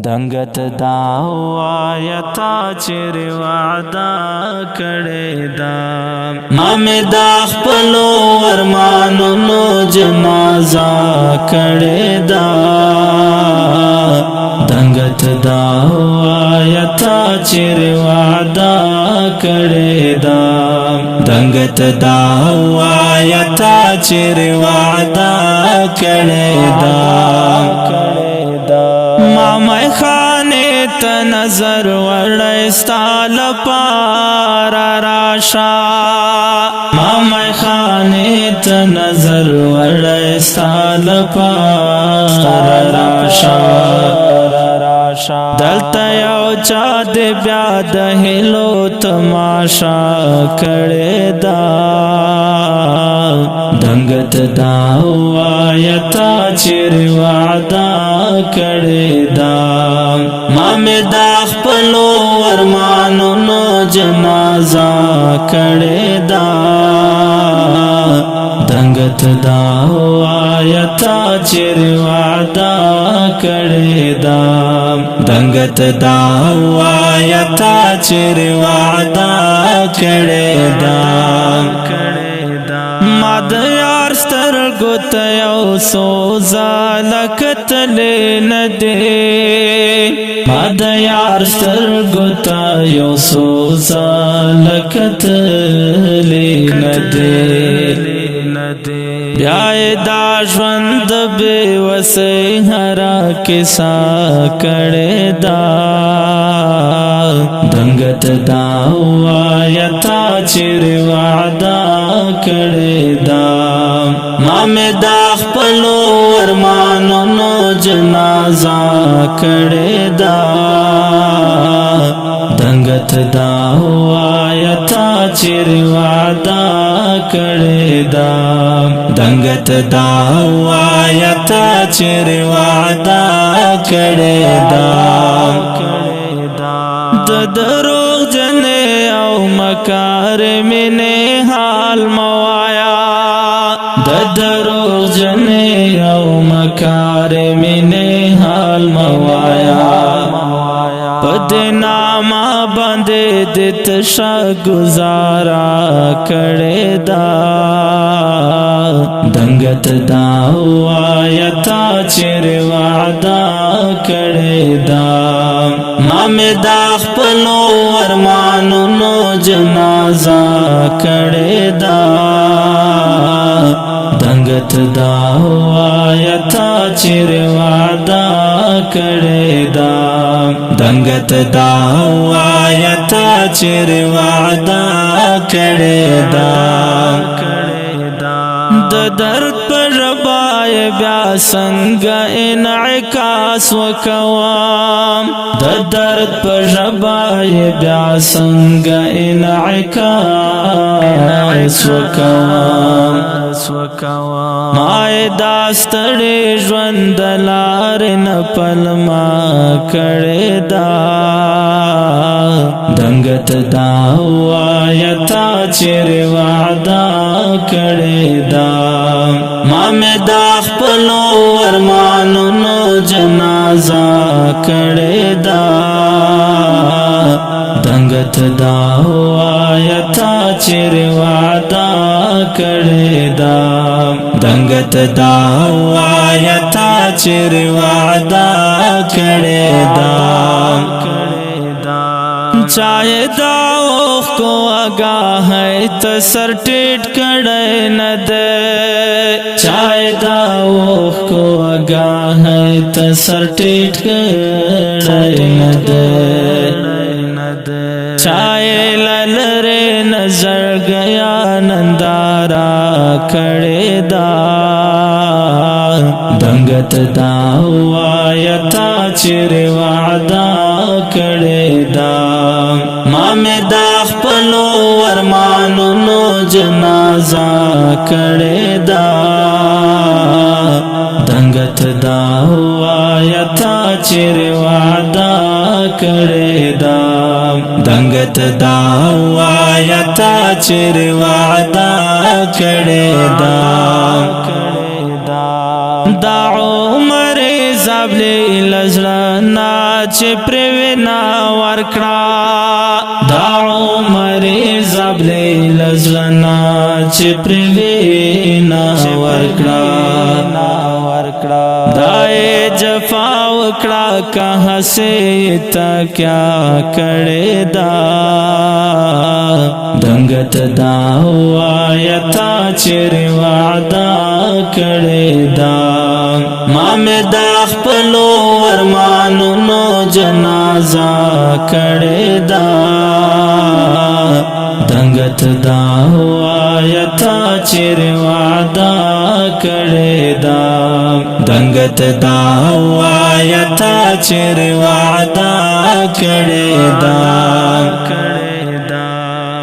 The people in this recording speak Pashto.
دنګت دا وایتا چیر وعده کړی دا ما مې دا خپلو ارمانونو جنازه کړی دا دنګت دا وایتا چیر وعده کړی دا دنګت دا وایتا چیر وعده کړی دا مامای خانه ته نظر وړی ستا لپاره راشا مامای خانه ته نظر وړی ستا لپاره راشا دلته یو چا دې بیا د هیلو تماشا کړی دا دنګت دا وایتا چیر وعده کړی دا ما مې دا خپلو ارمانونو جنازه کړی دا دنګت دا وایتا چیر وعده کړی دا دنګت دا وایتا چیر وعده کړی دا ما د یار سترګو ته یو څو ځله کتلی نه دی ما د یار سترګو ته یو څو ځله کتلی نه دی بیا یې دا ژوند د بېوسۍ هره کیسه کړې ده دنګت دا وایتا چیرې وعده کړې ده ما مې دا خپلو ارمانونو جنازه کړې ده دنګت دا وایتا چیرې وعده کړې ده دنګت دا وایتا چیرې وعده کړې ده د دروغ جنې او مکارمې نه حال موایا د دروغ جنې او مکارمې نه حال موایا پدې نامه باندې د تشا گزارا کړې ده دنګت دا وایتا چیرې وعده کړې ده ما مې دا خپلو ارمانونو جنازه کړې ده دنګت دا وایتا چیرې وعده کړې ده دنګت دا وایتا چیرې وعده کړې ده د درد پر ژبای بیا څنګه انعکاس وکوم د درد پر ژبای بیا څنګه انعکاس وکوم ما دا ستړي ژوند لارې نه پلمه کړې ده دنګت دا وایتا چیرې وعده کړې ده ما مې دا خپلو ارمانونو جنازه کړې ده دنګت دا وایتا چیرې وعده کړې ده دنګت دا وایتا چیرې وعده کړې ده چاہے دا اوخ کو آگاہ ہے تو سر ٹیٹ کڑے نہ دے چاہے دا اوخ کو آگاہ ہے تو سر ٹیٹ کڑے نہ دے چاہے للرے نظر گیا نندارا کڑے دا دنګت دا وایتا چیرې وعده کړې ده ما مې دا خپلو ارمانونو جنازه کړې ده دنګت دا وایتا چیرې وعده کړې ده دنګت دا وایتا چیرې وعده کړې ده دا عمر زابلی لزرنا چې پروینا ورکړه دا عمر زبلی لزلنا چې پروینا ورکړه دای جفا وکړه کہاں سے تا کیا کړه دا دنګت دا آیتا چر وعده کړه دا ما مې د خپلو ارمانونو جنازه کړه دا دنګت دا آیتا چر وعده کړه دا دنګت دا آیتا چر وعده کړه دا